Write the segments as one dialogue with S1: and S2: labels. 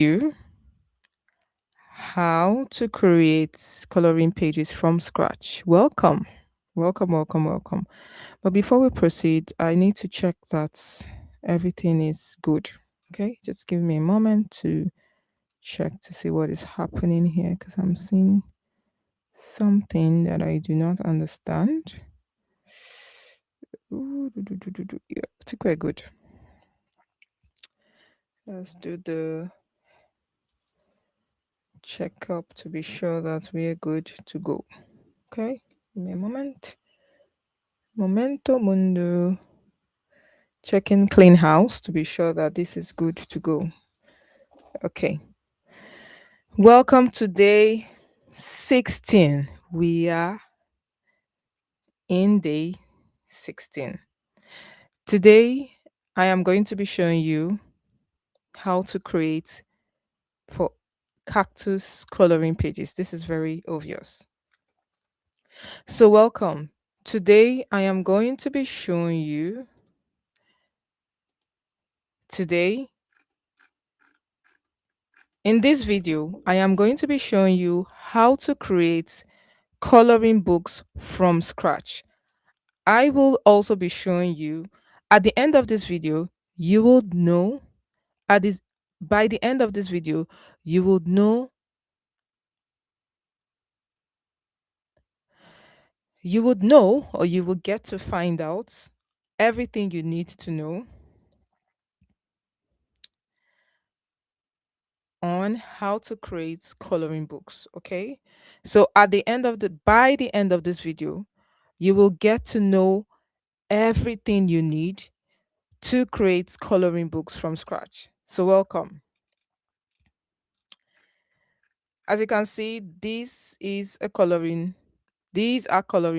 S1: You how to create coloring pages from scratch. Welcome. Welcome, welcome, welcome. But before we proceed, I need to check that everything is good. Okay, just give me a moment to check to see what is happening here because I'm seeing something that I do not understand. Yeah, I think we're good. Let's do the checkup to be sure that we're good to go. Okay, give me a moment. Momento mundo. Checking clean house to be sure that this is good to go. Okay. Welcome to day 16. We are in day 16. Today, I am going to be showing you how to create for cactus coloring pages. This is very obvious. So, welcome. Today, I am going to be showing you today in this video, I am going to be showing you how to create coloring books from scratch. I will also be showing you at the end of this video, you will know at this by the end of this video, you will know you would know or you will get to find out everything you need to know on how to create coloring books. Okay. So at the end of the by the end of this video, you will get to know everything you need to create coloring books from scratch. So welcome. As you can see, these are coloring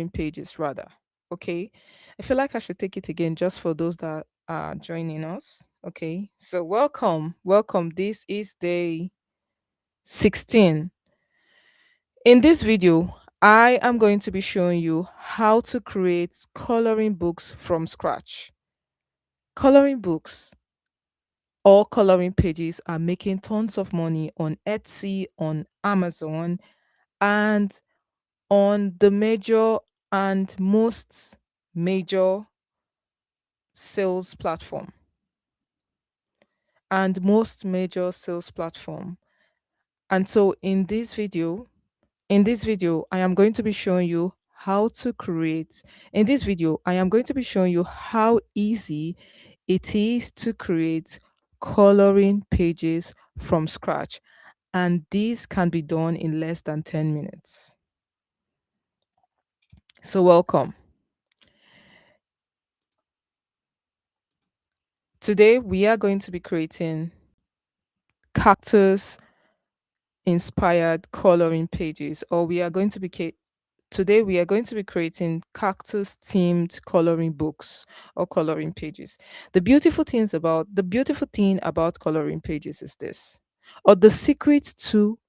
S1: pages rather. Okay. I feel like I should take it again just for those that are joining us. Okay. So welcome. Welcome. This is day 16. In this video, I am going to be showing you how to create coloring books from scratch. Coloring books or coloring pages are making tons of money on Etsy, on Amazon, and on the major and most major sales platform and most major sales platform. And so in this video, I am going to be showing you how to create. In this video, I am going to be showing you how easy it is to create coloring pages from scratch. And this can be done in less than 10 minutes. So welcome. Today we are going to be creating cactus inspired coloring pages, or we are going to be today we are going to be creating cactus themed coloring books or coloring pages. The beautiful thing about coloring pages is this, or the secret to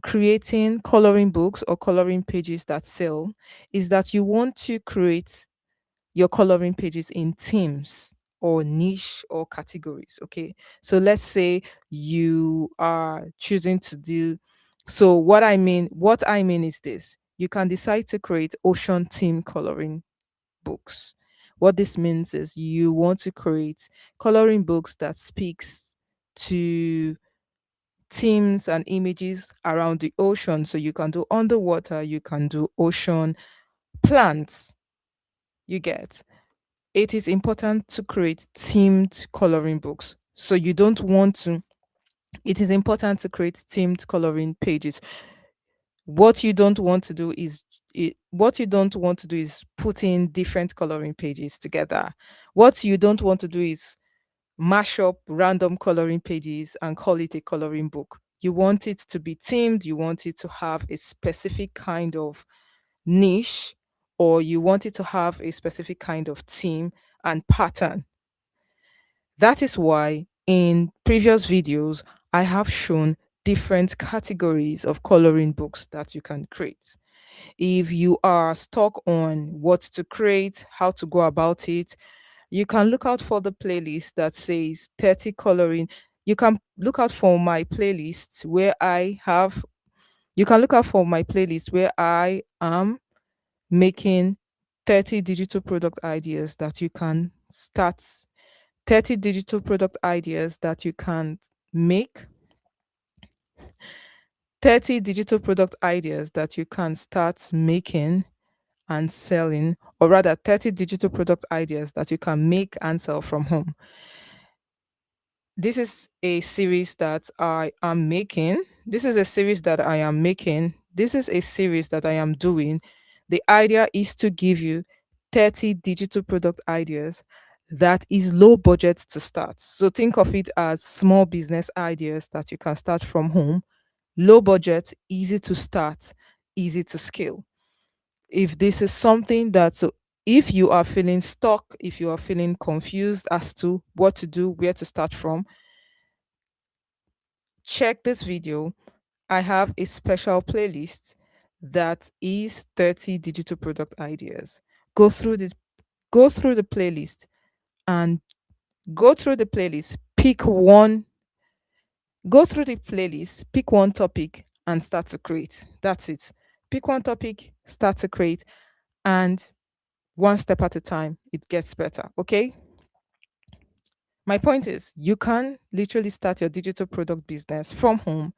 S1: creating coloring books or coloring pages that sell is that you want to create your coloring pages in themes or niche or categories. Okay. So let's say you are choosing to do what I mean is this. You can decide to create ocean theme coloring books. What this means is you want to create coloring books that speaks to themes and images around the ocean. So you can do underwater, you can do ocean plants, you get. It is important to create themed coloring books. So you don't want to, it is important to create themed coloring pages. What you don't want to do is what you don't want to do is put in different coloring pages together. What you don't want to do is mash up random coloring pages and call it a coloring book. You want it to be themed, you want it to have a specific kind of niche, or you want it to have a specific kind of theme and pattern. That is why in previous videos, I have shown different categories of coloring books that you can create. If you are stuck on what to create, how to go about it, you can look out for the playlist that says 30 coloring. You can look out for my playlist where I have you can look out for my playlist where I am making 30 digital product ideas that you can start 30 digital product ideas that you can make 30 digital product ideas that you can start making and selling, or rather 30 digital product ideas that you can make and sell from home. This is a series that I am making. This is a series that I am making. This is a series that I am doing. The idea is to give you 30 digital product ideas that is low budget to start. So think of it as small business ideas that you can start from home, low budget, easy to start, easy to scale. If this is something that, so if you are feeling stuck, if you are feeling confused as to what to do, where to start from, check this video. I have a special playlist that is 30 digital product ideas. Go through this, go through the playlist and go through the playlist, pick one, go through the playlist, pick one topic and start to create. That's it. Pick one topic, start to create, and one step at a time, it gets better. Okay. My point is, you can literally start your digital product business from home,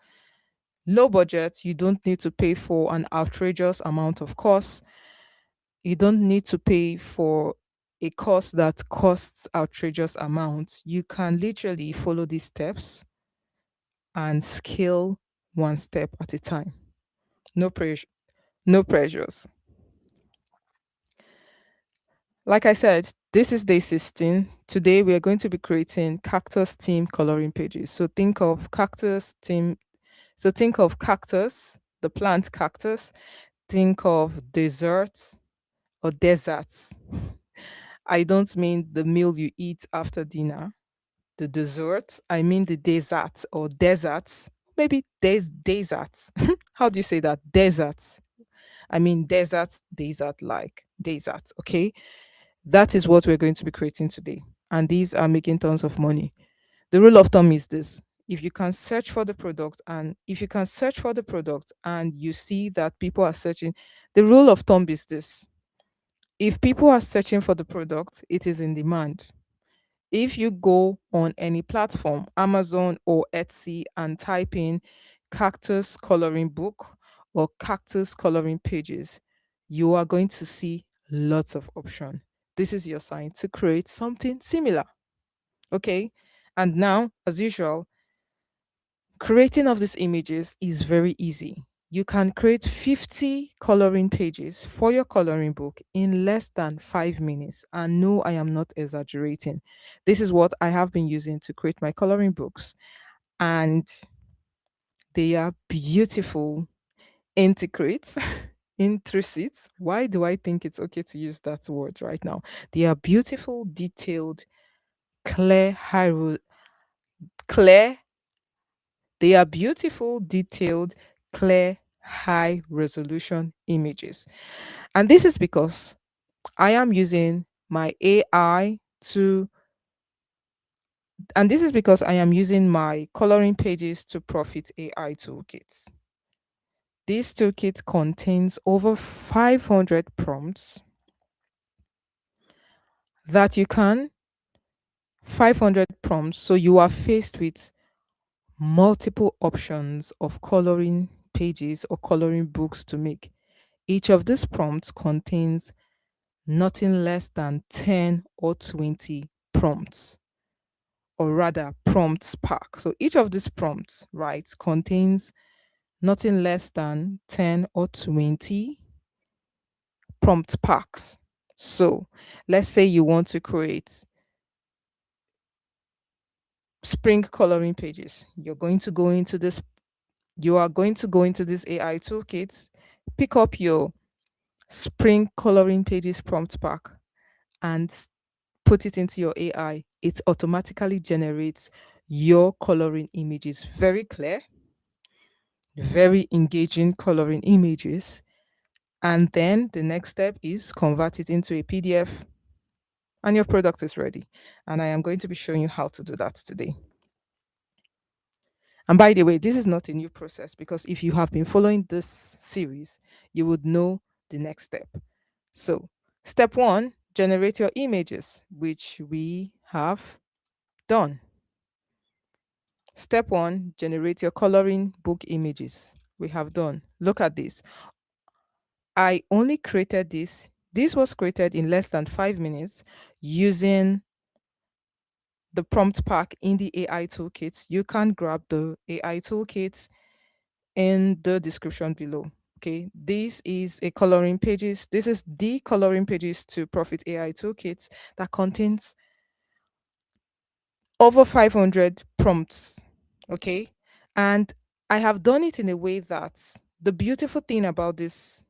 S1: low budget. You don't need to pay for an outrageous amount of cost. You don't need to pay for a course that costs outrageous amounts. You can literally follow these steps and scale one step at a time. No pressure, no pressures. Like I said, this is day 16. Today we are going to be creating cactus theme coloring pages. So think of cactus, the plant cactus. Think of desserts or deserts. I don't mean the meal you eat after dinner. The dessert, I mean the dessert or deserts. Maybe deserts. How do you say that? Deserts. I mean desert like desert. Okay. That is what we're going to be creating today. And these are making tons of money. The rule of thumb is this. If you can search for the product and you see that people are searching, the rule of thumb is this. If people are searching for the product, it is in demand. If you go on any platform, Amazon or Etsy, and type in cactus coloring book or cactus coloring pages, you are going to see lots of options. This is your sign to create something similar. Okay. And now, as usual, creating of these images is very easy. You can create 50 coloring pages for your coloring book in less than 5 minutes. And no, I am not exaggerating. This is what I have been using to create my coloring books. And they are beautiful, integrates, intrusives. Why do I think it's okay to use that word right now? They are beautiful, detailed, clear, clear. They are beautiful, detailed, clear, high resolution images. And this is because I am using my AI to, and this is because I am using my coloring pages to profit AI toolkits. This toolkit contains over 500 prompts that you can, 500 prompts. So you are faced with multiple options of coloring pages or coloring books to make. Each of these prompts contains nothing less than 10 or 20 prompts, or rather prompts pack. So each of these prompts, right, contains nothing less than 10 or 20 prompt packs. So let's say you want to create spring coloring pages. You are going to go into this AI toolkit, pick up your spring coloring pages prompt pack and put it into your AI. It automatically generates your coloring images, very clear, very engaging coloring images. And then the next step is convert it into a PDF and your product is ready. And I am going to be showing you how to do that today. And by the way, this is not a new process because if you have been following this series, you would know the next step. So, step one, generate your images, which we have done. Step one, generate your coloring book images. We have done. Look at this. I only created this. This was created in less than 5 minutes using the prompt pack in the AI toolkits. You can grab the AI toolkits in the description below. Okay, this is a coloring pages. This is the coloring pages to Profit AI toolkits that contains over 500 prompts. Okay, and I have done it in a way that the beautiful thing about this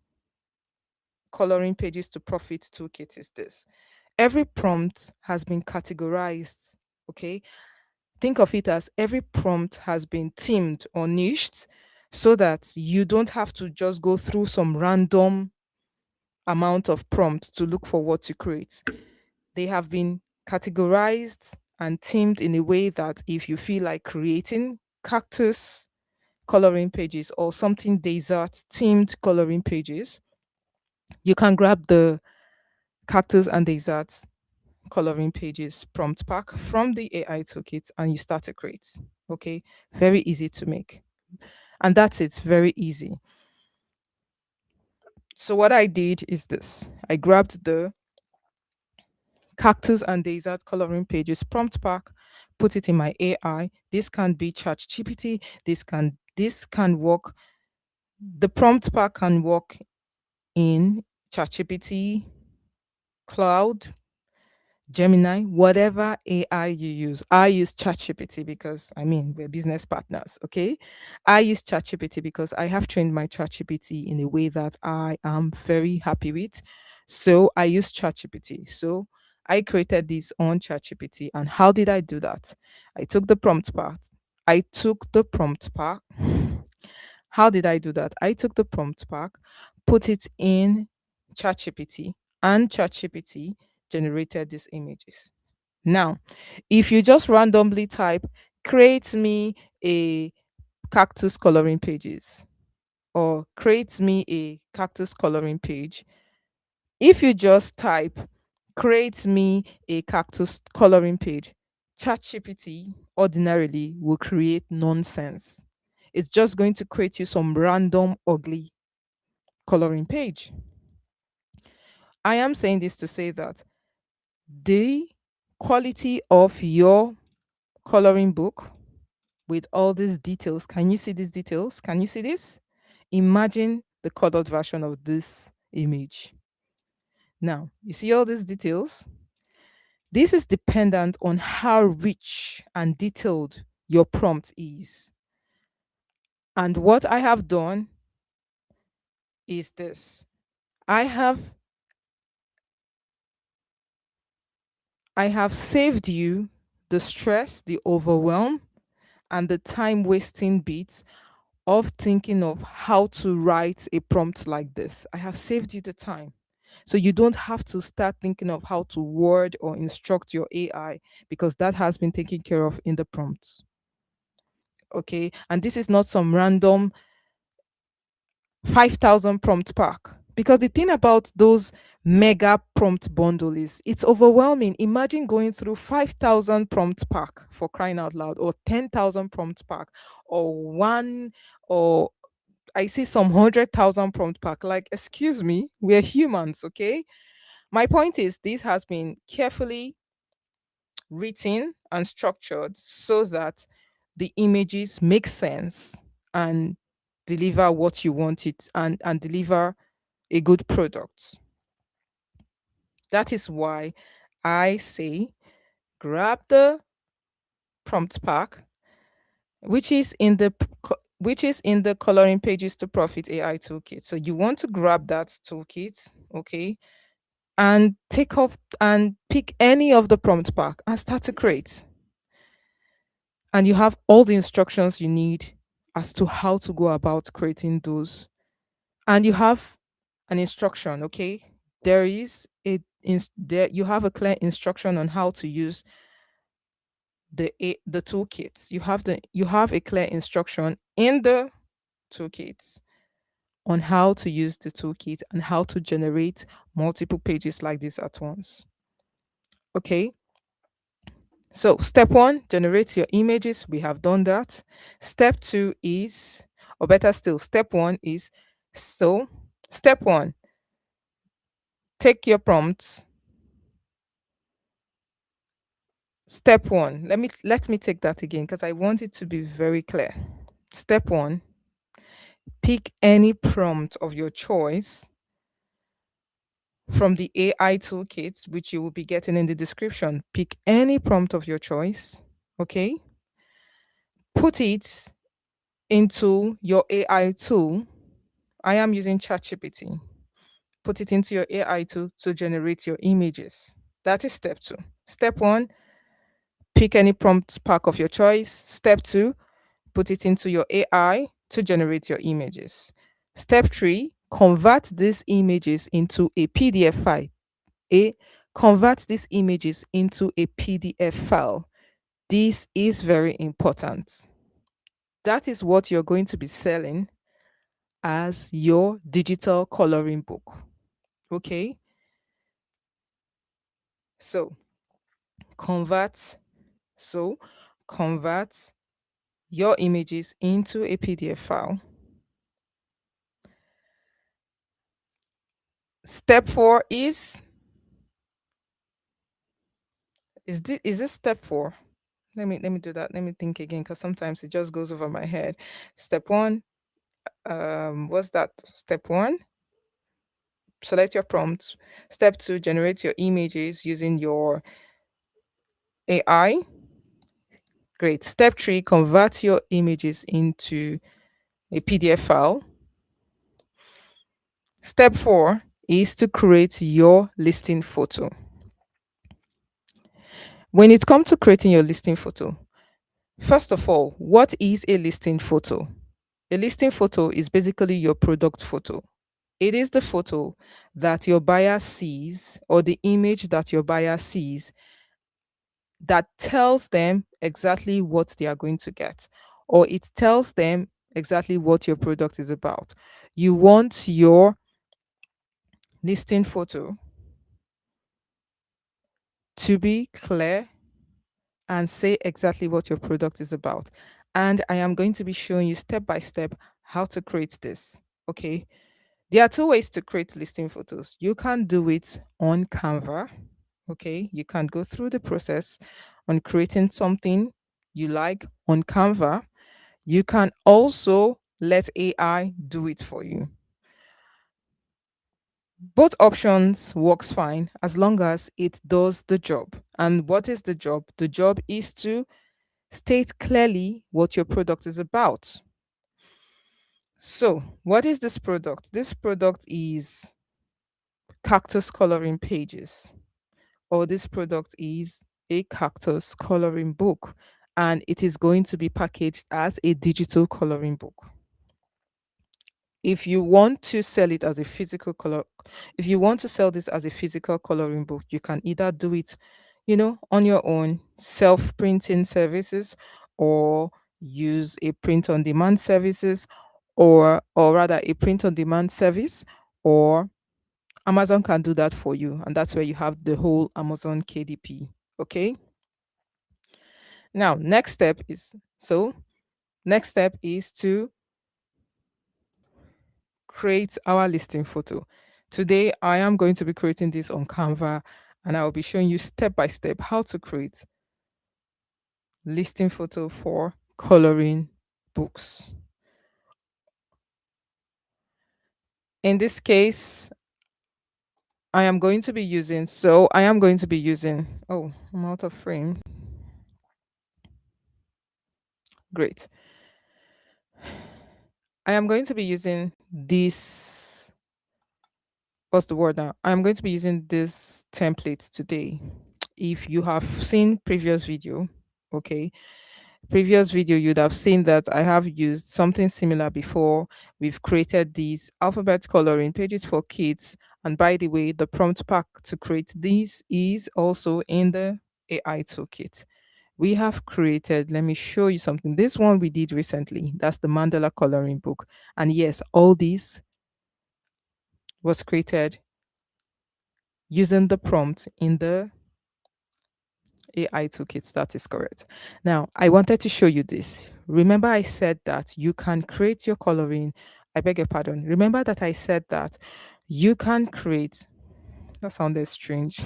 S1: coloring pages to Profit toolkit is this: every prompt has been categorized. Okay, think of it as every prompt has been themed or niched so that you don't have to just go through some random amount of prompts to look for what to create. They have been categorized and themed in a way that if you feel like creating cactus coloring pages or something desert themed coloring pages, you can grab the cactus and desert coloring pages prompt pack from the AI toolkit and you start to create. Okay, very easy to make. And that's it, very easy. So, what I did is this: I grabbed the cactus and desert coloring pages prompt pack, put it in my AI. This can be ChatGPT, this can work. The prompt pack can work in ChatGPT, Cloud, Gemini, whatever AI you use. I use ChatGPT because I mean we're business partners, okay? I use ChatGPT because I have trained my ChatGPT in a way that I am very happy with. So I use ChatGPT. So I created this on ChatGPT. And how did I do that? I took the prompt part. I took the prompt pack. How did I do that? I took the prompt pack, put it in ChatGPT, and ChatGPT generated these images. Now, if you just randomly type, create me a cactus coloring pages or create me a cactus coloring page, if you just type, create me a cactus coloring page, ChatGPT ordinarily will create nonsense. It's just going to create you some random ugly coloring page. I am saying this to say that the quality of your coloring book with all these details. Can you see these details? Can you see this? Imagine the colored version of this image. Now, you see all these details? This is dependent on how rich and detailed your prompt is. And what I have done is this. I have I have saved you the stress, the overwhelm, and the time wasting bits of thinking of how to write a prompt like this. I have saved you the time. So you don't have to start thinking of how to word or instruct your AI because that has been taken care of in the prompts. Okay. And this is not some random 5,000 prompt pack. Because the thing about those mega prompt bundle is it's overwhelming. Imagine going through 5,000 prompt pack for crying out loud, or 10,000 prompt pack, or one, or I see some 100,000 prompt pack. Like, excuse me, we're humans, okay? My point is, this has been carefully written and structured so that the images make sense and deliver what you want it and deliver a good product. That is why I say grab the prompt pack, which is in the which is in the coloring pages to profit AI toolkit. So you want to grab that toolkit, okay, and take off and pick any of the prompt pack and start to create. And you have all the instructions you need as to how to go about creating those. And you have an instruction, okay? There is a there you have a clear instruction on how to use the toolkits. You have a clear instruction in the toolkits on how to use the toolkit and how to generate multiple pages like this at once. Okay, so step one, generate your images. We have done that. Step two is, or better still, step one is, so step one, take your prompts. Step one, let me take that again because I want it to be very clear. Step one, pick any prompt of your choice from the AI toolkits, which you will be getting in the description. Pick any prompt of your choice, okay? Put it into your AI tool. I am using ChatGPT. Put it into your AI tool to generate your images. That is step two. Step one, pick any prompt pack of your choice. Step two, put it into your AI to generate your images. Step three, convert these images into a PDF file. A Convert these images into a PDF file. This is very important. That is what you're going to be selling as your digital coloring book. Okay? So, convert so convert your images into a PDF file. Step 4 is this step 4? Let me do that. Let me think again because sometimes it just goes over my head. Step 1, what's that? Step 1, select your prompts. Step 2, generate your images using your AI. Great. Step 3, convert your images into a PDF file. Step 4 is to create your listing photo. When it comes to creating your listing photo, first of all, what is a listing photo? A listing photo is basically your product photo. It is the photo that your buyer sees, or the image that your buyer sees, that tells them exactly what they are going to get, or it tells them exactly what your product is about. You want your listing photo to be clear and say exactly what your product is about. And I am going to be showing you step by step how to create this. Okay. There are two ways to create listing photos. You can do it on Canva. Okay. You can go through the process on creating something you like on Canva. You can also let AI do it for you. Both options works fine as long as it does the job. And what is the job? The job is to state clearly what your product is about. So, what is this product? This product is cactus coloring pages, or this product is a cactus coloring book, and it is going to be packaged as a digital coloring book. If you want to sell it as a physical color, if you want to sell this as a physical coloring book, you can either do it, on your own self printing services, or use a print on demand services, or rather a print on demand service, or Amazon can do that for you, and that's where you have the whole Amazon KDP. Okay. Now, next step is to create our listing photo. Today, I am going to be creating this on Canva, and I will be showing you step by step how to create listing photo for coloring books. In this case, I am going to be using, oh, I'm out of frame. Great. I am going to be using this, what's the word now? I'm going to be using this template today. If you have seen okay, previous video, you'd have seen that I have used something similar before. We've created these alphabet coloring pages for kids. And by the way, the prompt pack to create these is also in the AI toolkit. we have created, let me show you something. This one we did recently. That's the mandala coloring book. And yes, all this was created using the prompt in the AI toolkit. That is correct. Now, I wanted to show you this. Remember, I said that you can create your coloring. I beg your pardon. Remember that I said that you can create. That sounded strange.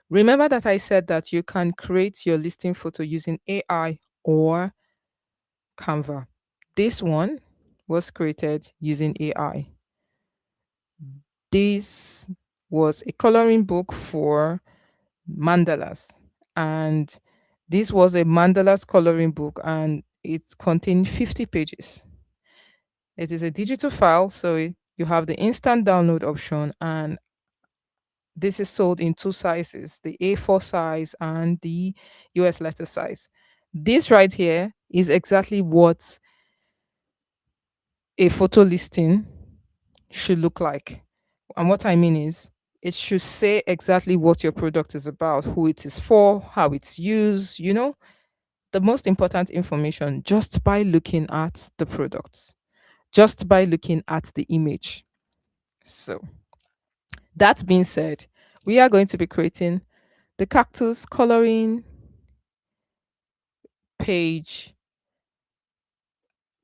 S1: Remember that I said that you can create your listing photo using AI or Canva. This one was created using AI. This was a coloring book for mandalas, and this was a mandalas coloring book, and it contained 50 pages. It is a digital file, so you have the instant download option, and this is sold in two sizes, the A4 size and the US letter size. This right here is exactly what a photo listing should look like. And what I mean is, it should say exactly what your product is about, who it is for, how it's used, the most important information just by looking at the product, just by looking at the image. So, that being said, we are going to be creating the cactus coloring page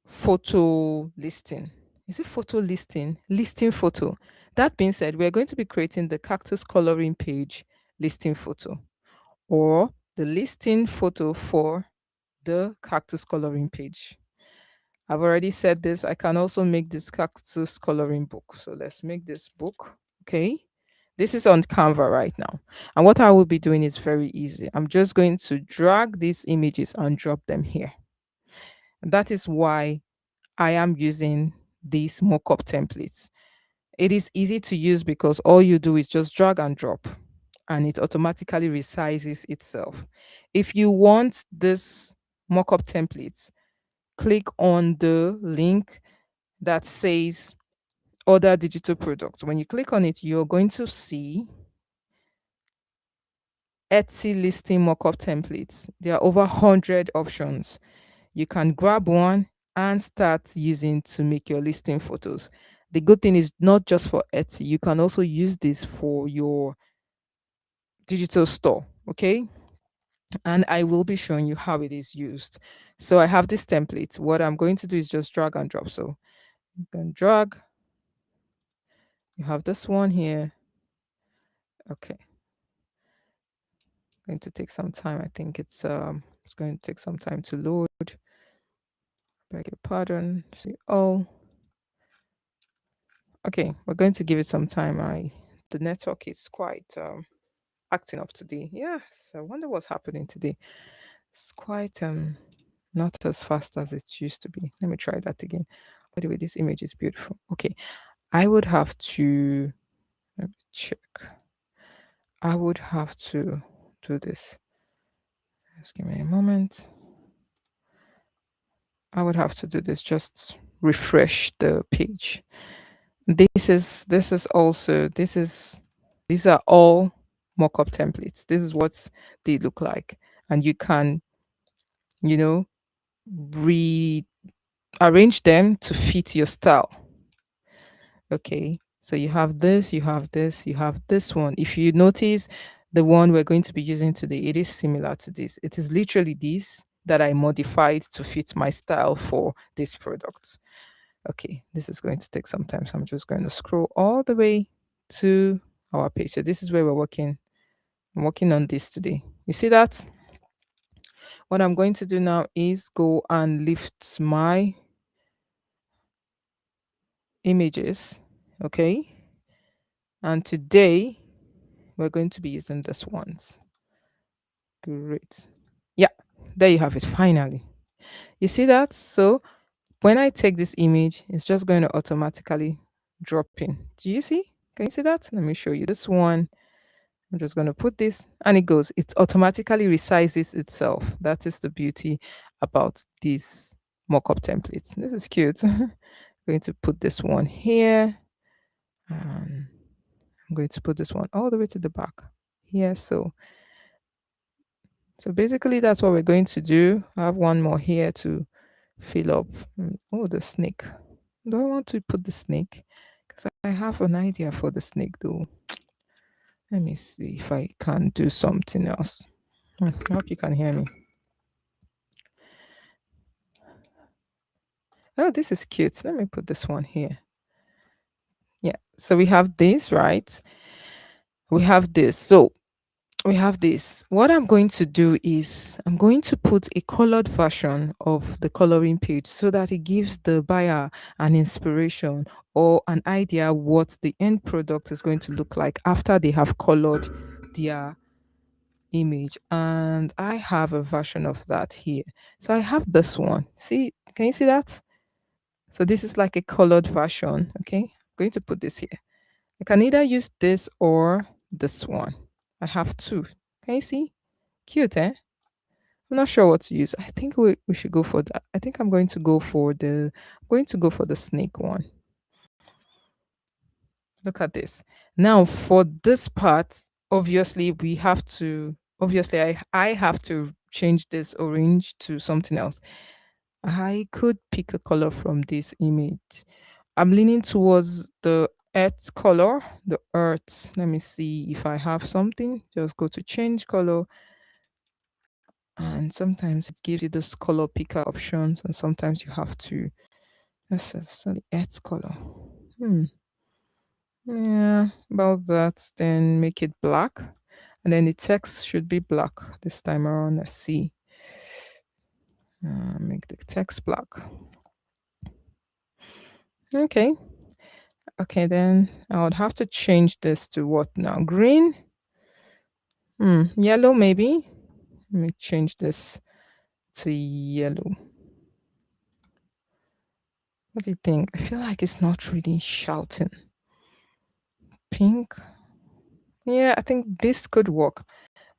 S1: photo listing. Is it photo listing? Listing photo. That being said, we're going to be creating the cactus coloring page listing photo, or the listing photo for the cactus coloring page. I've already said this. I can also make this cactus coloring book. So let's make this book. Okay. This is on Canva right now. And what I will be doing is very easy. I'm just going to drag these images and drop them here. And that is why I am using these mockup templates. It is easy to use because all you do is just drag and drop, and it automatically resizes itself. If you want this mockup templates, click on the link that says other digital products. When you click on it, you're going to see Etsy listing mockup templates. There are over 100 options. You can grab one and start using to make your listing photos. The good thing is not just for Etsy, you can also use this for your digital store. Okay. And I will be showing you how it is used. So I have this template. What I'm going to do is just drag and drop. So you can drag, you have this one here. Okay. Going to take some time. I think it's going to take some time to load. Beg your pardon. See, oh, okay. We're going to give it some time. The network is quite acting up today. Yes, I wonder what's happening today. It's quite not as fast as it used to be. Let me try that again. By the way, this image is beautiful. Okay, I would have to let me check. I would have to do this. Just give me a moment. I would have to do this. Just refresh the page. This is also these are all mock-up templates. This is what they look like, and you can you know rearrange them to fit your style. Okay, so you have this, you have this, you have this one. If you notice, the one we're going to be using today, it is similar to this. It is literally this that I modified to fit my style for this product. Okay, this is going to take some time, so I'm just going to scroll all the way to our page. So this is where we're working. I'm working on this today. You see that? What I'm going to do now is go and lift my images. Okay, and today we're going to be using this ones. Great. Yeah, there you have it. Finally, you see that? So when I take this image, it's just going to automatically drop in. Do you see? Can you see that? Let me show you this one. I'm just going to put this, and it goes. It automatically resizes itself. That is the beauty about these mockup templates. This is cute. Going to put this one here, and I'm going to put this one all the way to the back here. So So basically, that's what we're going to do. I have one more here to fill up. Oh, the snake. Do I want to put the snake? Because I have an idea for the snake though. Let me see if I can do something else. I hope you can hear me. Oh, this is cute. Let me put this one here. Yeah. So we have this, right? We have this. So we have this. What I'm going to do is I'm going to put a colored version of the coloring page so that it gives the buyer an inspiration or an idea what the end product is going to look like after they have colored their image. And I have a version of that here. So I have this one. See, can you see that? So this is like a colored version. Okay. I'm going to put this here. I can either use this or this one. I have two. Can you see? Cute, eh? I'm not sure what to use. I think we should go for that. I think I'm going to go for the snake one. Look at this. Now for this part, obviously I have to change this orange to something else. I could pick a color from this image. I'm leaning towards the earth color, the earth. Let me see if I have something. Just go to change color, and sometimes it gives you this color picker options, and sometimes you have to. So the earth color. Hmm. Yeah, about that. Then make it black, and then the text should be black this time around. Let's see. Make the text black. Okay. Okay, then I would have to change this to what now? Green? Yellow maybe? Let me change this to yellow. What do you think? I feel like it's not really shouting. Pink? Yeah, I think this could work.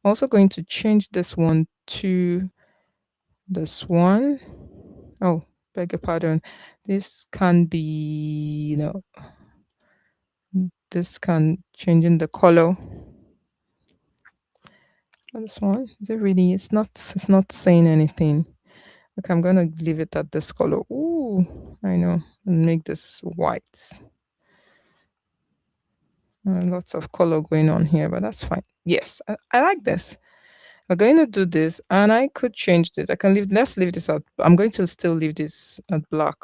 S1: I'm also going to change this one to this one. Oh, beg your pardon. This can be, this can change in the color. This one, is it really? It's not saying anything. Okay, I'm gonna leave it at this color. Ooh, I know. And make this white. Lots of color going on here, but that's fine. Yes, I like this. We're going to do this, and I could change this. I can leave. Let's leave this out. I'm going to still leave this at black.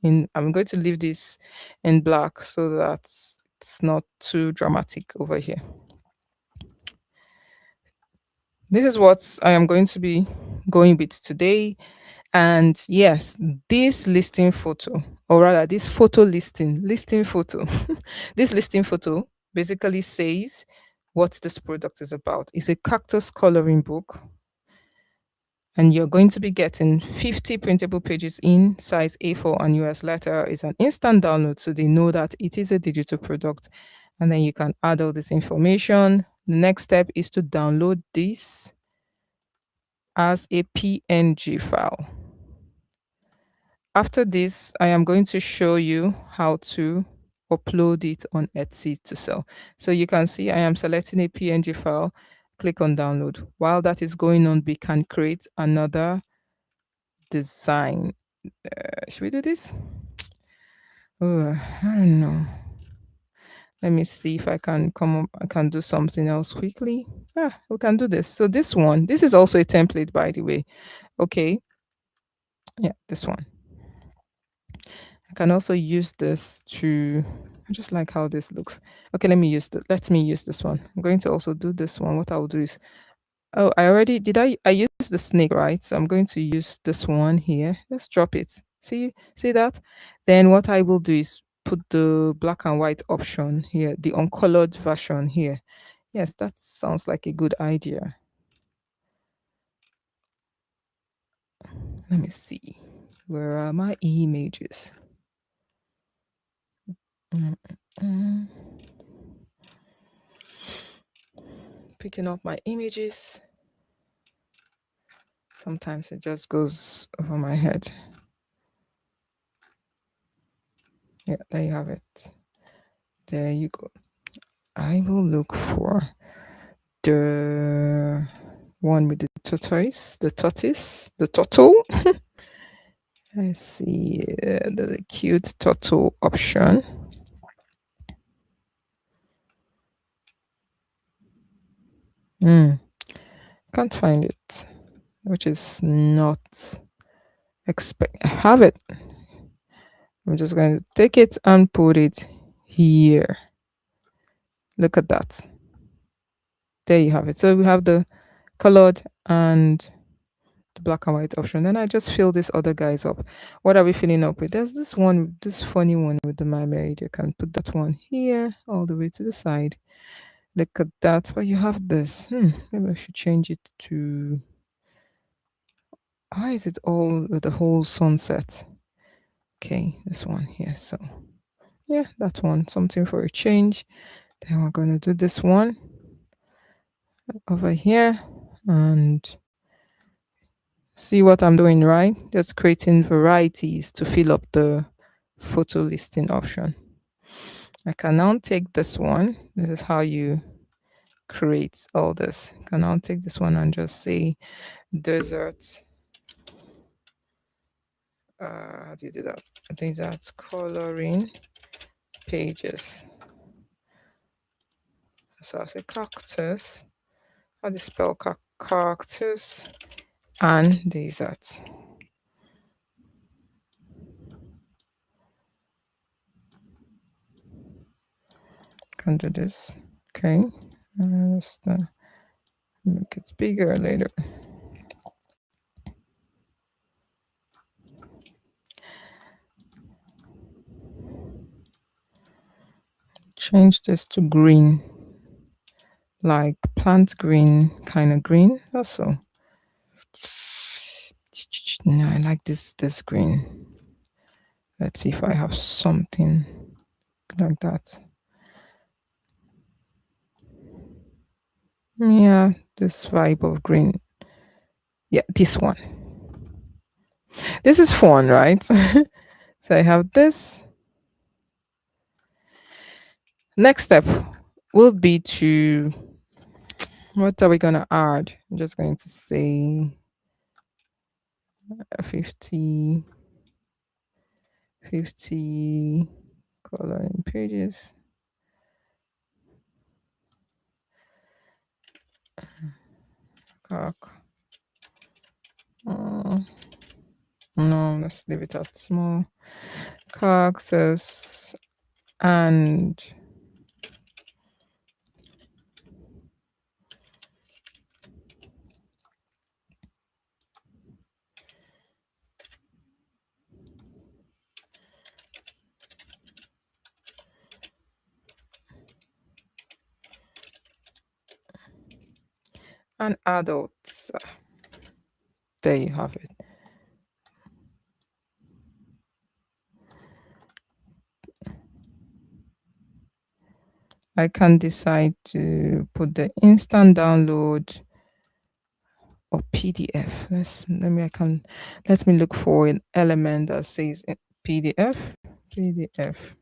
S1: I'm going to leave this in black so that it's not too dramatic over here. This is what I am going to be going with today. And yes, this listing photo, or rather, this listing photo, this listing photo basically says what this product is about. It's a cactus coloring book, and you're going to be getting 50 printable pages in size A4 and US letter. Is an instant download, so they know that it is a digital product, and then you can add all this information. The next step is to download this as a PNG file. After this, I am going to show you how to upload it on Etsy to sell. So you can see I am selecting a PNG file, click on download. While that is going on, we can create another design. Should we do this? Oh, I don't know. Let me see if I can come up, I can do something else quickly. We can do this. So this is also a template, by the way. Okay. Yeah, this one. I can also use this to, I just like how this looks. Okay, let me use this one. I'm going to also do this one. What I'll do is, oh, I used the snake, right? So I'm going to use this one here. Let's drop it. See that? Then what I will do is put the black and white option here, the uncolored version here. Yes, that sounds like a good idea. Let me see. Where are my images? Mm, mm. Picking up my images. Sometimes it just goes over my head. Yeah, there you have it. There you go. I will look for the one with the turtle. I see the cute turtle option. Hmm, can't find it, which is not expect. I have it. I'm just going to take it and put it here. Look at that. There you have it. So we have the colored and the black and white option. Then I just fill these other guys up. What are we filling up with? There's this one, this funny one with the mermaid. You can put that one here all the way to the side. Look at that. But you have this. Maybe I should change it to. Why is it all with the whole sunset? Okay, this one here. So yeah, that one. Something for a change. Then we're going to do this one over here and see what I'm doing, right? Just creating varieties to fill up the photo listing option. I can now take this one. This is how you create all this. I can now take this one and just say desert. How do you do that? I think that's coloring pages. So I say cactus. How do you spell cactus and desert? Can do this. Okay. Just make it bigger later. Change this to green, like plant green, kind of green. Also, no, I like this green. Let's see if I have something like that. Yeah, this vibe of green. Yeah, this one. This is fun, right? So I have this. Next step will be to, what are we going to add? I'm just going to say 50, 50 coloring pages. Calc. No, let's leave it at small. Cactus and adults. There you have it. I can decide to put the instant download or PDF. Let me look for an element that says PDF. PDF.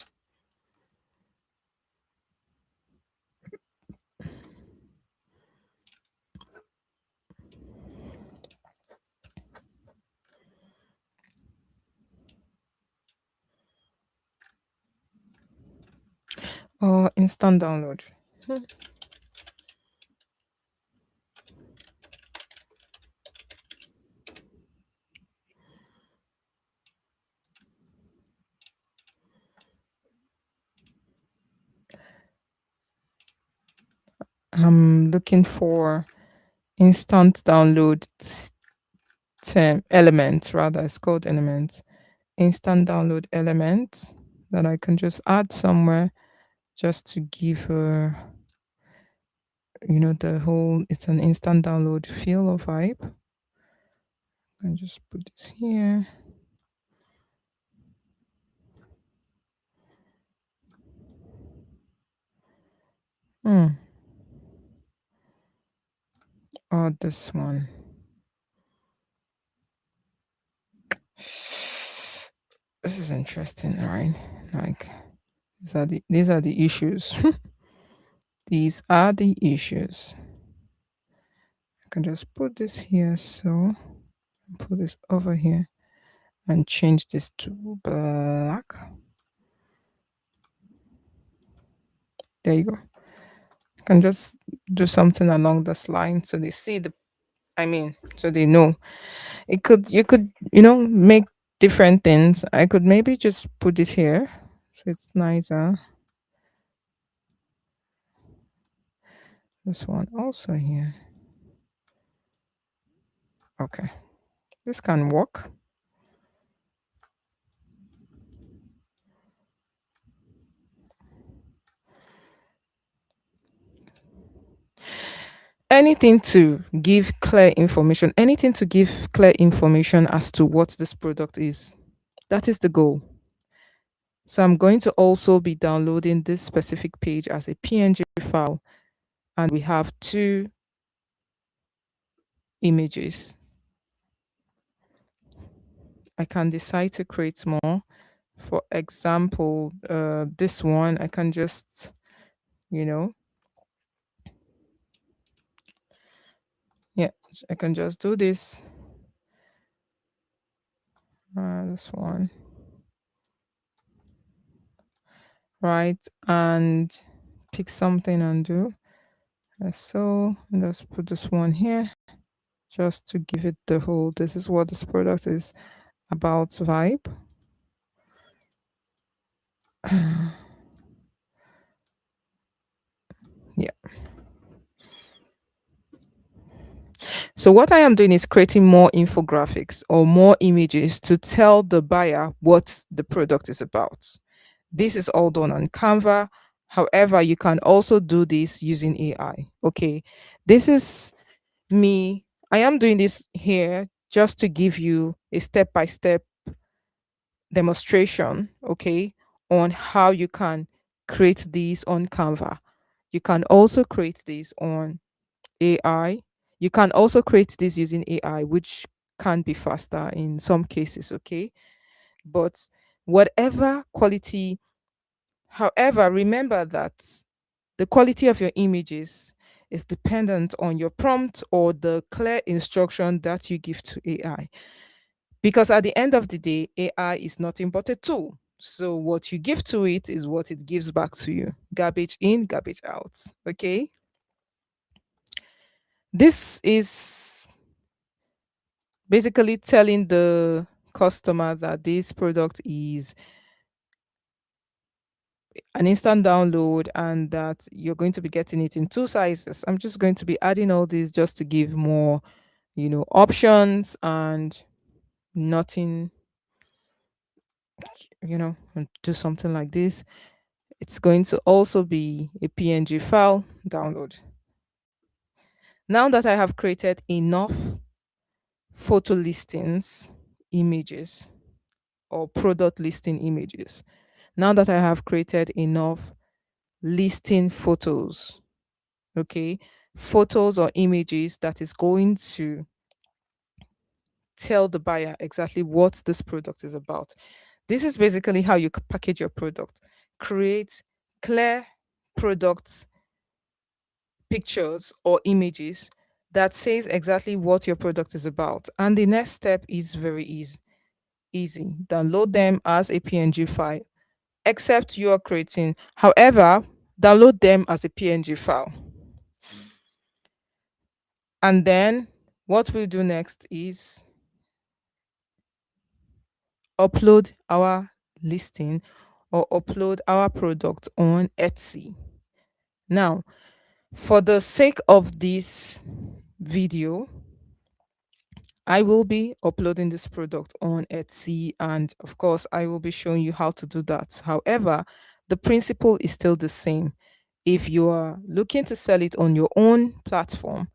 S1: Or instant download. I'm looking for instant download term element, rather it's called element. Instant download element that I can just add somewhere just to give her, the whole, it's an instant download feel or vibe. I just put this here. Or this one. This is interesting, right? Like these are the issues. These are the issues. I can just put this here. So put this over here and change this to black. There you go. I can just do something along this line so they see so they know. You could, make different things. I could maybe just put it here so it's nicer. This one also here. Okay. This can work. Anything to give clear information as to what this product is. That is the goal. So I'm going to also be downloading this specific page as a PNG file, and we have two images. I can decide to create more. For example, this one, I can just, you know, yeah, I can just do this. This one, right? And pick something and do. So let's put this one here just to give it the whole. This is what this product is about vibe. Yeah. So what I am doing is creating more infographics or more images to tell the buyer what the product is about. This is all done on Canva. However, you can also do this using AI. Okay. This is me. I am doing this here just to give you a step by step demonstration, okay, on how you can create these on Canva. You can also create these on AI. You can also create this using AI, which can be faster in some cases, okay? But whatever quality, however, remember that the quality of your images is dependent on your prompt or the clear instruction that you give to AI. Because at the end of the day, AI is nothing but a tool. So what you give to it is what it gives back to you. Garbage in, garbage out. Okay. This is basically telling the customer that this product is an instant download and that you're going to be getting it in two sizes. I'm just going to be adding all these just to give more, options and nothing, and do something like this. It's going to also be a PNG file download. Now that I have created enough photo listings images or product listing images, now that I have created enough listing photos, okay, photos or images that is going to tell the buyer exactly what this product is about. This is basically how you package your product. Create clear product pictures or images that says exactly what your product is about. And the next step is very easy. Easy. Download them as a PNG file, except you are creating. However, download them as a PNG file. And then what we'll do next is upload our listing or upload our product on Etsy. Now, for the sake of this video, I will be uploading this product on Etsy, and of course, I will be showing you how to do that. However, the principle is still the same. If you are looking to sell it on your own platform,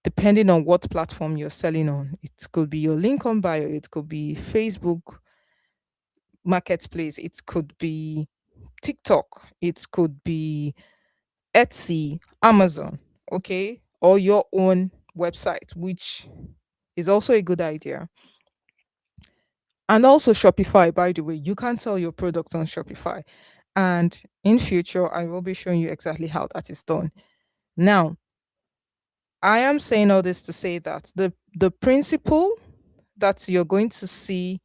S1: depending on what platform you're selling on, it could be your link on bio, it could be Facebook Marketplace, it could be TikTok, it could be Etsy, Amazon, okay, or your own website, which is also a good idea. And also Shopify, by the way, you can sell your products on Shopify. And in future, I will be showing you exactly how that is done. Now, I am saying all this to say that the principle that you're going to see,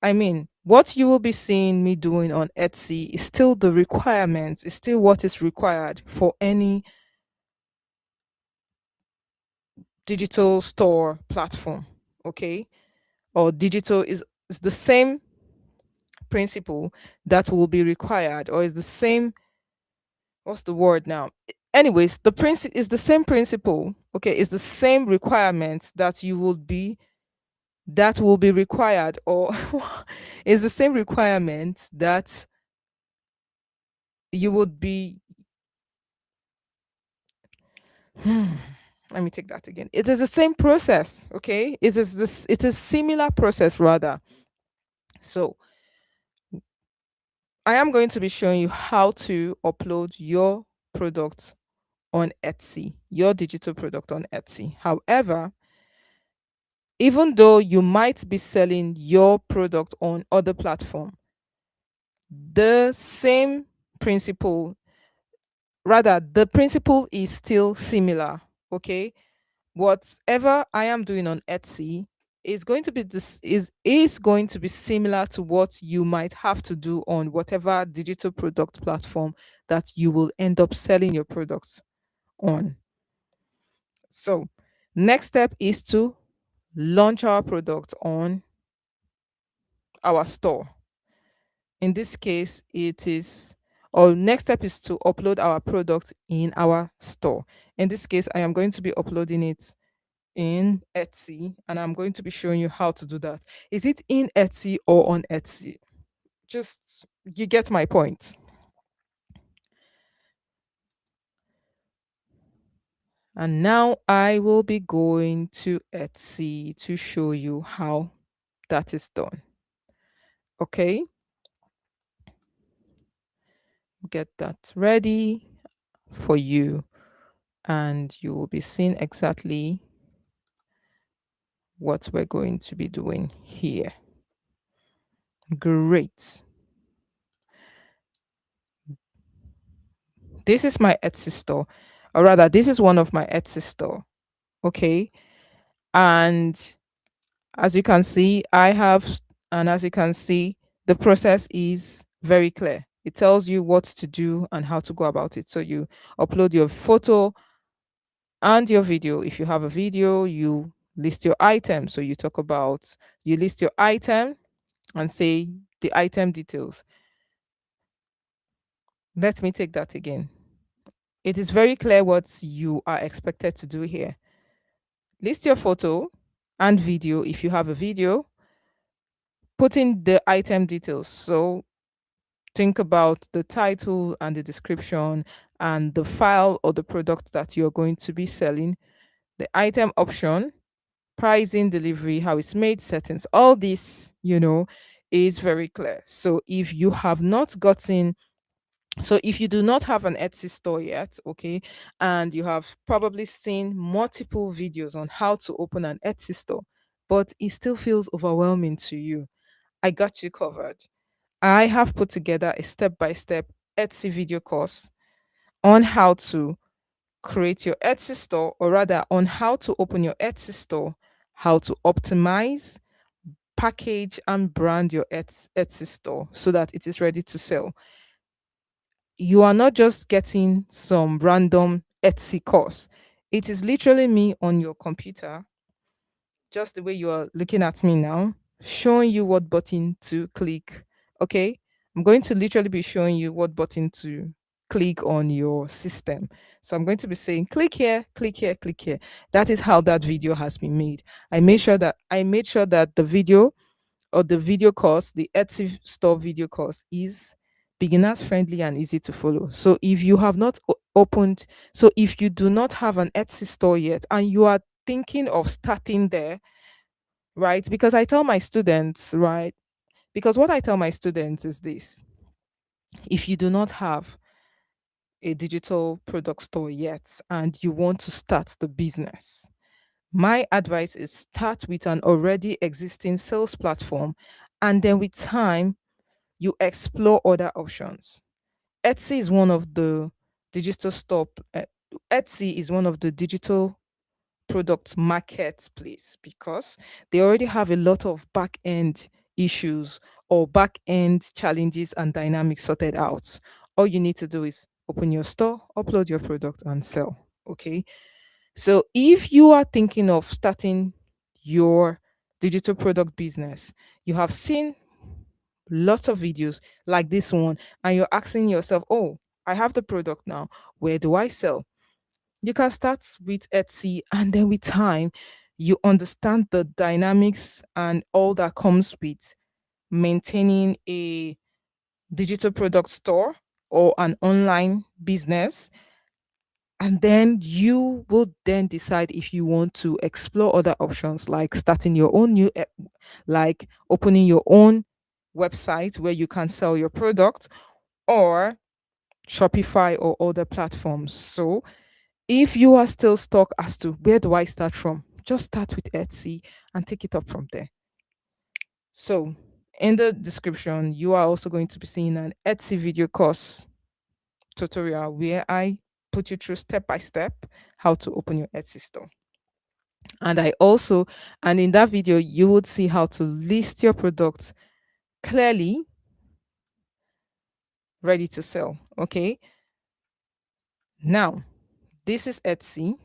S1: I mean, what you will be seeing me doing on Etsy is still the requirements, is still what is required for any digital store platform. Okay. Or digital is the same principle that will be required, or is the same, what's the word now? Anyways, the principle is the same principle. Okay, it's the same requirements that you will be that will be required, or is the same requirement that you would be. Let me take that again. It is the same process. Okay, it is similar process rather. So I am going to be showing you how to upload your product on Etsy, your digital product on Etsy. However, even though you might be selling your product on other platform, the same principle, rather the principle is still similar. Okay, whatever I am doing on Etsy is going to be is going to be similar to what you might have to do on whatever digital product platform that you will end up selling your products on. So next step is to launch our product on our store. In this case, it is, or next step is to upload our product in our store. In this case, I am going to be uploading it in Etsy, and I'm going to be showing you how to do that. Is it in Etsy or on Etsy? Just, you get my point. And now I will be going to Etsy to show you how that is done. Okay, get that ready for you, and you will be seeing exactly what we're going to be doing here. Great. This is my Etsy store, or rather, this is one of my Etsy store. Okay. And as you can see, and as you can see, the process is very clear. It tells you what to do and how to go about it. So you upload your photo and your video. If you have a video, you list your item. So you list your item and say the item details. Let me take that again. It is very clear what you are expected to do here. List your photo and video if you have a video. Put in the item details. So think about the title and the description and the file or the product that you're going to be selling, the item option, pricing, delivery, how it's made, settings. All this, is very clear. So if you do not have an Etsy store yet, okay, and you have probably seen multiple videos on how to open an Etsy store, but it still feels overwhelming to you, I got you covered. I have put together a step by step Etsy video course on how to create your Etsy store, or rather, on how to open your Etsy store, how to optimize, package, and brand your Etsy store so that it is ready to sell. You are not just getting some random Etsy course. It is literally me on your computer, just the way you are looking at me now, showing you what button to click. Okay. I'm going to literally be showing you what button to click on your system. So I'm going to be saying, click here, click here, click here. That is how that video has been made. I made sure that the video, or the video course, the Etsy store video course, is beginners friendly and easy to follow. So if you have not opened, so if you do not have an Etsy store yet and you are thinking of starting there, right? Because I tell my students, right? Because what I tell my students is this: if you do not have a digital product store yet and you want to start the business, my advice is start with an already existing sales platform, and then with time, you explore other options. Etsy is one of the digital store. Etsy is one of the digital product marketplace because they already have a lot of back end issues or back end challenges and dynamics sorted out. All you need to do is open your store, upload your product, and sell. Okay. So if you are thinking of starting your digital product business, you have seen lots of videos like this one, and you're asking yourself, oh, I have the product now. Where do I sell? You can start with Etsy, and then with time, you understand the dynamics and all that comes with maintaining a digital product store or an online business. And then you will then decide if you want to explore other options like starting your own like opening your own website where you can sell your product, or Shopify or other platforms. So if you are still stuck as to where do I start from, just start with Etsy and take it up from there. So, in the description, you are also going to be seeing an Etsy video course tutorial where I put you through step by step how to open your Etsy store. And and in that video, you would see how to list your products clearly, ready to sell. Okay. Now, this is Etsy.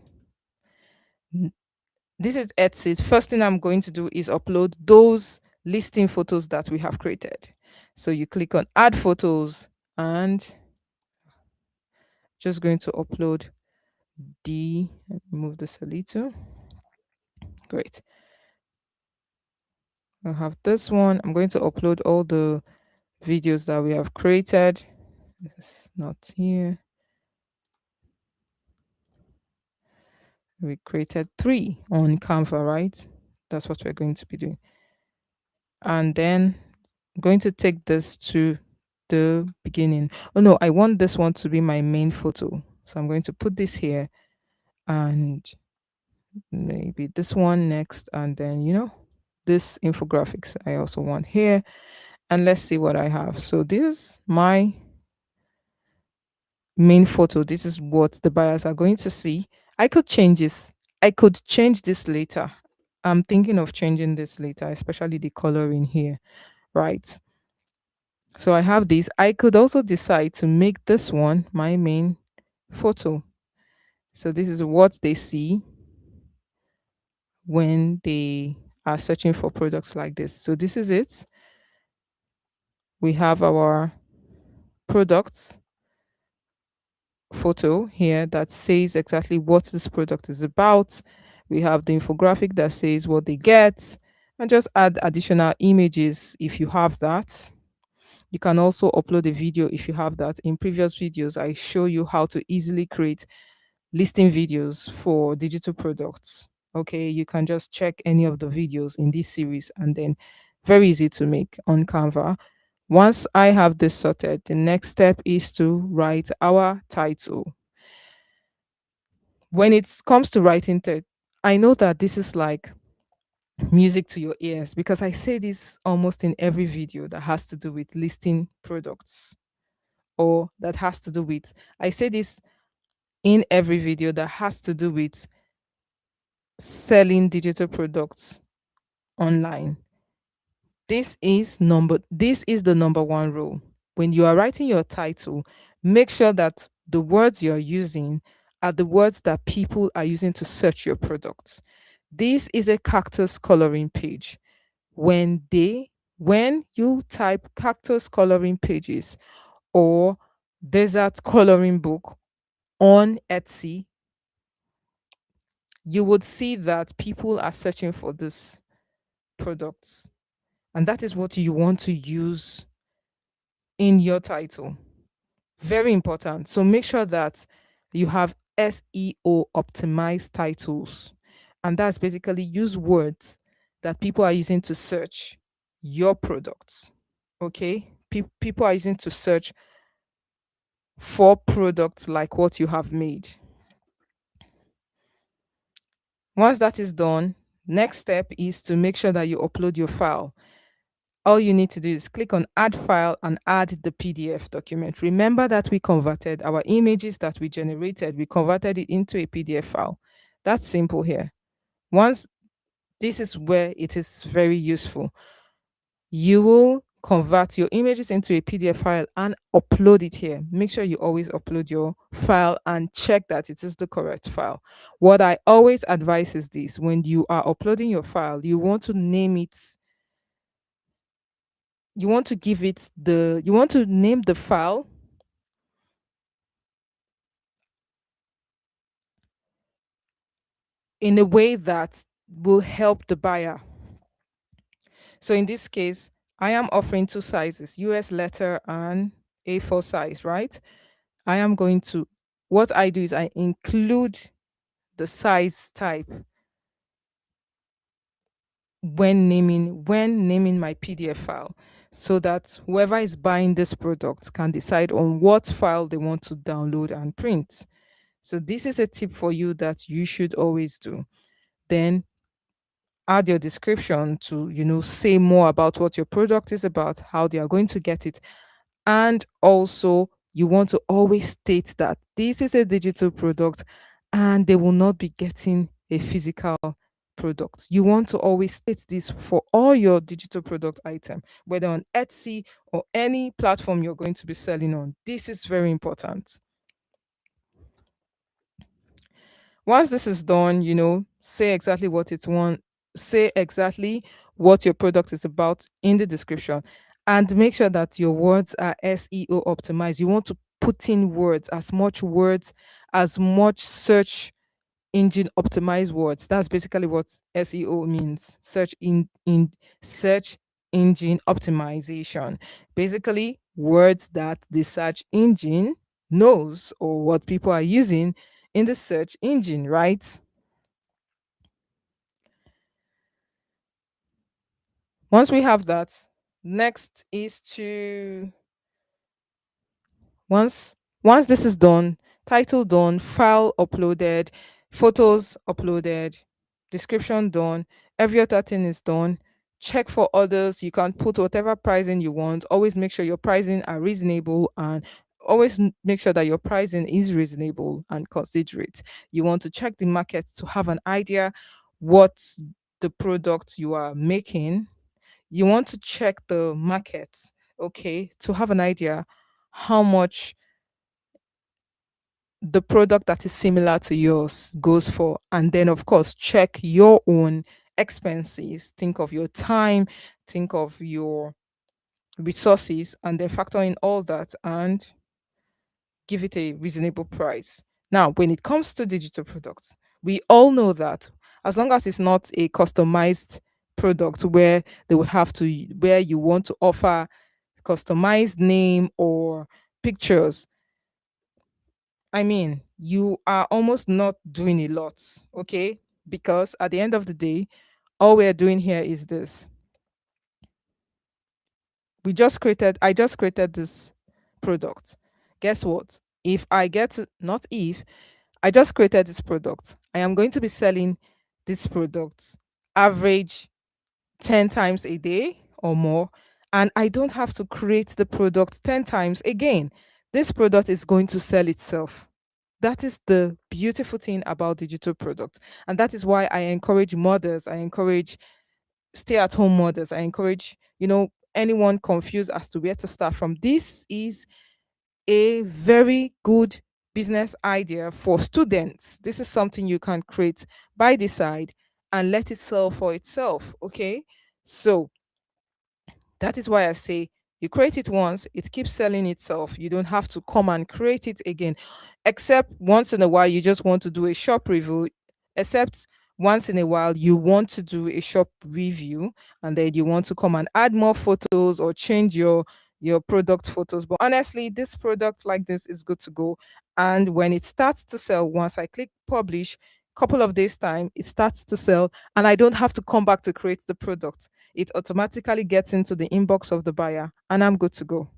S1: This is Etsy. First thing I'm going to do is upload those listing photos that we have created. So you click on add photos and just going to upload let me move this a little. Great. I have this one. I'm going to upload all the videos that we have created. This is not here. We created 3 on Canva, right? That's what we're going to be doing. And then I'm going to take this to the beginning. Oh no, I want this one to be my main photo. So I'm going to put this here and maybe this one next. And then, this infographics I also want here. And let's see what I have. So this is my main photo. This is what the buyers are going to see. I could change this. I could change this later. I'm thinking of changing this later, especially the color in here, right? So I have this. I could also decide to make this one my main photo. So this is what they see when they are searching for products like this. So this is it. We have our products photo here that says exactly what this product is about. We have the infographic that says what they get, and just add additional images if you have that. You can also upload a video if you have that. In previous videos, I show you how to easily create listing videos for digital products. Okay, you can just check any of the videos in this series, and then very easy to make on Canva. Once I have this sorted, the next step is to write our title. When it comes to writing I know that this is like music to your ears because I say this almost in every video that has to do with listing products, or that has to do with, I say this in every video that has to do with selling digital products online. This is the number one rule. When you are writing your title, make sure that the words you're using are the words that people are using to search your products. This is a cactus coloring page. When you type cactus coloring pages or desert coloring book on Etsy, you would see that people are searching for this products. And that is what you want to use in your title. Very important. So make sure that you have SEO optimized titles. And that's basically use words that people are using to search your products. Okay? People are using to search for products like what you have made. Once that is done, next step is to make sure that you upload your file. All you need to do is click on add file and add the PDF document. Remember that we converted our images that we generated, we converted it into a PDF file. That's simple here. Once this is where it is very useful. You will convert your images into a PDF file and upload it here. Make sure you always upload your file and check that it is the correct file. What I always advise is this: when you are uploading your file, you want to name it, you want to give it the, you want to name the file in a way that will help the buyer. So in this case, I am offering two sizes, US letter and A4 size, right? I am going to, what I do is I include the size type when naming my PDF file, so that whoever is buying this product can decide on what file they want to download and print. So this is a tip for you that you should always do. Then add your description to, say more about what your product is about, how they are going to get it. And also, you want to always state that this is a digital product and they will not be getting a physical product. You want to always state this for all your digital product item, whether on Etsy or any platform you're going to be selling on. This is very important. Once this is done, say exactly what it's want, say exactly what your product is about in the description, and make sure that your words are SEO optimized. You want to put in words, as much search engine optimized words. That's basically what SEO means. Search engine optimization. Basically, words that the search engine knows, or what people are using in the search engine, right? Once we have that, next is to, once once this is done, title done, file uploaded, photos uploaded, description done, every other thing is done. Check for others. You can put whatever pricing you want. Always make sure your pricing are reasonable, and always make sure that your pricing is reasonable and considerate. You want to check the market to have an idea what the product you are making. You want to check the market, okay, to have an idea how much the product that is similar to yours goes for. And then, of course, check your own expenses. Think of your time, think of your resources, and then factor in all that and give it a reasonable price. Now, when it comes to digital products, we all know that as long as it's not a customized product where they would have to, where you want to offer customized name or pictures, I mean, you are almost not doing a lot, okay? Because at the end of the day, all we're doing here is this. I just created this product. Guess what? If I get to, not if, I just created this product. I am going to be selling this product average 10 times a day or more. And I don't have to create the product 10 times again. This product is going to sell itself. That is the beautiful thing about digital products. And that is why I encourage mothers, I encourage stay at home mothers, I encourage, anyone confused as to where to start from. This is a very good business idea for students. This is something you can create by the side and let it sell for itself. Okay. So that is why I say you create it once, it keeps selling itself. You don't have to come and create it again, except once in a while you just want to do a shop review. Except once in a while you want to do a shop review and then you want to come and add more photos or change your product photos. But honestly, this product like this is good to go. And when it starts to sell, once I click publish, couple of days time, it starts to sell and I don't have to come back to create the product. It automatically gets into the inbox of the buyer and I'm good to go.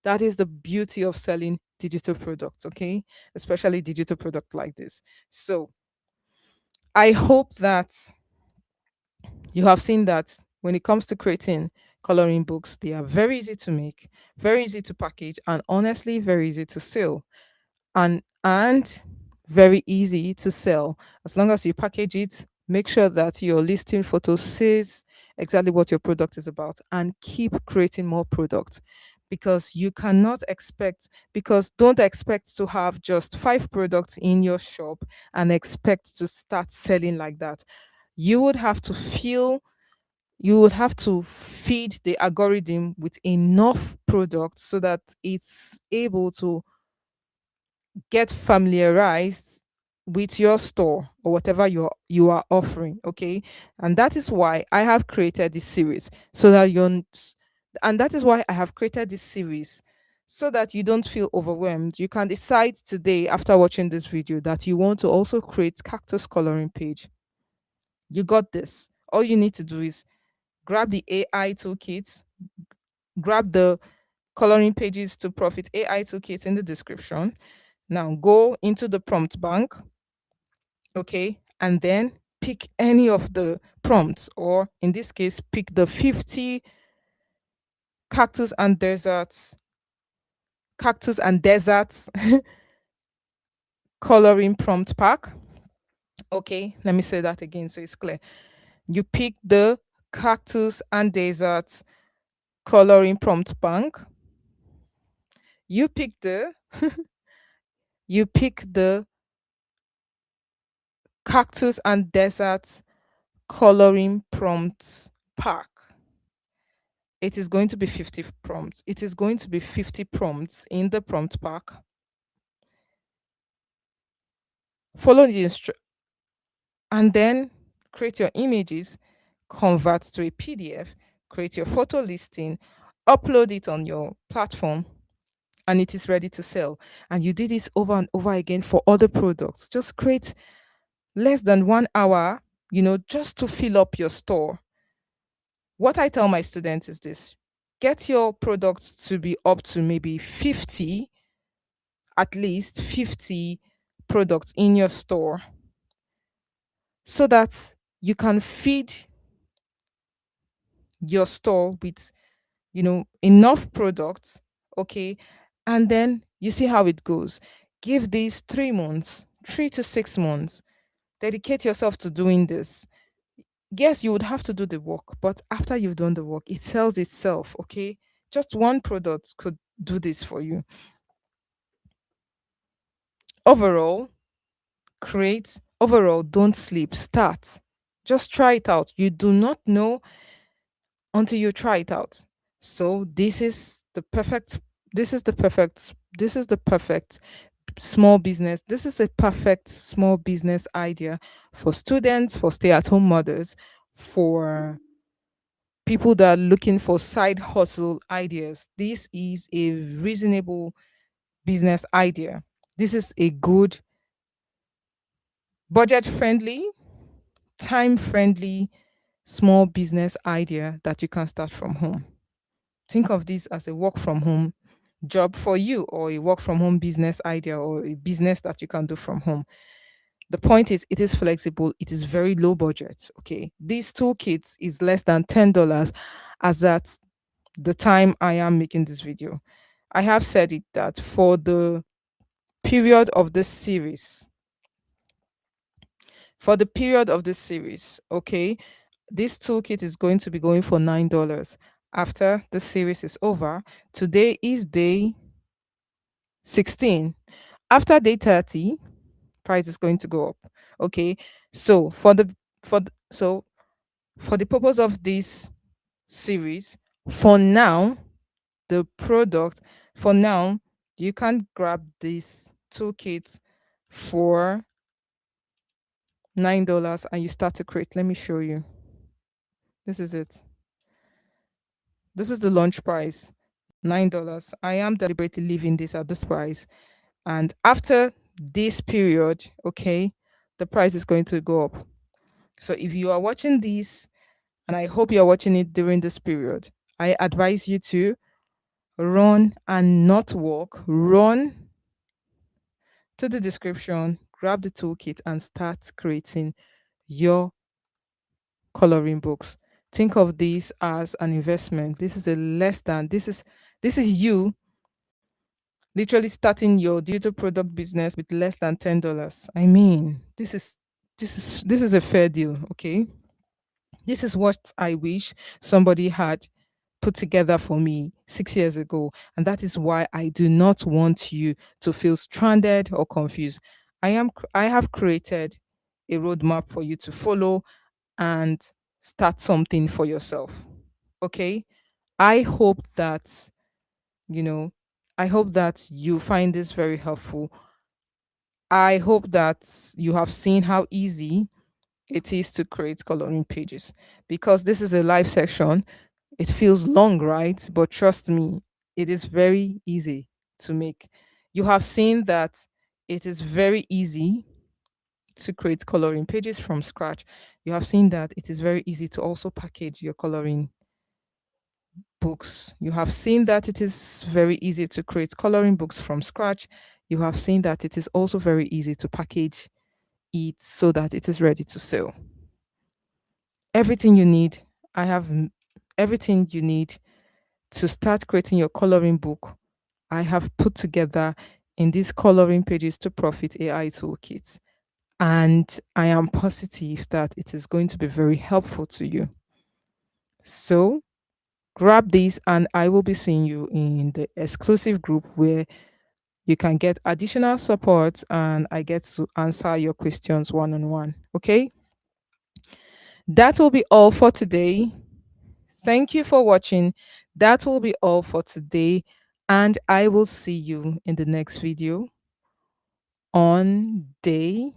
S1: That is the beauty of selling digital products, okay? Especially digital product like this. So I hope that you have seen that when it comes to creating coloring books. They are very easy to make, very easy to package, and honestly, very easy to sell. And very easy to sell. As long as you package it, make sure that your listing photo says exactly what your product is about, and keep creating more products, because you cannot expect because don't expect to have just 5 products in your shop and expect to start selling like that. You would have to feel you would have to feed the algorithm with enough products so that it's able to get familiarized with your store or whatever you are offering. Okay, and that is why I have created this series, so that you don't feel overwhelmed. You can decide today, after watching this video, that you want to also create cactus coloring page. You got this. All you need to do is grab the AI toolkit, grab the coloring pages to profit AI toolkit in the description. Now go into the prompt bank, okay, and then pick any of the prompts, or in this case, pick the 50 cactus and deserts, cactus and deserts coloring prompt pack. Okay, let me say that again so it's clear. You pick the cactus and deserts coloring prompt bank. You pick the you pick the cactus and deserts coloring prompts pack. It is going to be 50 prompts. It is going to be 50 prompts in the prompt pack. Follow the and then create your images, convert to a PDF, create your photo listing, upload it on your platform, and it is ready to sell. And you did this over and over again for other products. Just create less than 1 hour, just to fill up your store. What I tell my students is this: get your products to be up to maybe 50, at least 50 products in your store, so that you can feed your store with enough products. Okay, and then you see how it goes. Give these 3 months, 3 to 6 months. Dedicate yourself to doing this. Yes, you would have to do the work, but after you've done the work, it sells itself. Okay, just one product could do this for you. Overall, don't sleep, start. Just try it out. You do not know until you try it out. So this is the perfect small business. This is a perfect small business idea for students, for stay-at-home mothers, for people that are looking for side hustle ideas. This is a reasonable business idea. This is a good budget friendly, time friendly small business idea that you can start from home. Think of this as a work from home job for you, or a work from home business idea, or a business that you can do from home. The point is, it is flexible, it is very low budget. Okay. These toolkits is less than $10 as at the time I am making this video. I have said it that for the period of this series, okay, this toolkit is going to be going for $9 after the series is over. Today is day 16. After day 30, price is going to go up. Okay. So for the purpose of this series, for now, the product for now, you can grab this toolkit for $9 and you start to create. Let me show you. This is it. This is the launch price, $9. I am deliberately leaving this at this price. And after this period, okay, the price is going to go up. So if you are watching this, and I hope you're watching it during this period, I advise you to run and not walk. Run to the description, grab the toolkit, and start creating your coloring books. Think of this as an investment. This is a less than this is you literally starting your digital product business with less than $10. I mean, this is a fair deal, okay? This is what I wish somebody had put together for me 6 years ago. And that is why I do not want you to feel stranded or confused. I have created a roadmap for you to follow and start something for yourself. Okay? I hope that, you know, I hope that you find this very helpful. I hope that you have seen how easy it is to create coloring pages, because this is a live section. It feels long, right? But trust me, it is very easy to make. You have seen that it is very easy to create coloring pages from scratch. You have seen that it is very easy to also package your coloring books. You have seen that it is very easy to create coloring books from scratch. You have seen that it is also very easy to package it so that it is ready to sell. Everything you need, I have everything you need to start creating your coloring book. I have put together in these coloring pages to profit AI toolkit. And I am positive that it is going to be very helpful to you. So grab these, and I will be seeing you in the exclusive group where you can get additional support and I get to answer your questions one on one. Okay, that will be all for today. Thank you for watching. That will be all for today, and I will see you in the next video on day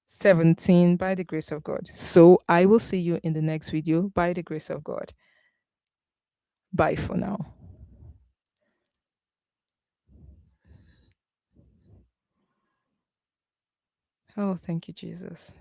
S1: 17 by the grace of God. So I will see you in the next video by the grace of God. Bye for now. Oh, thank you, Jesus.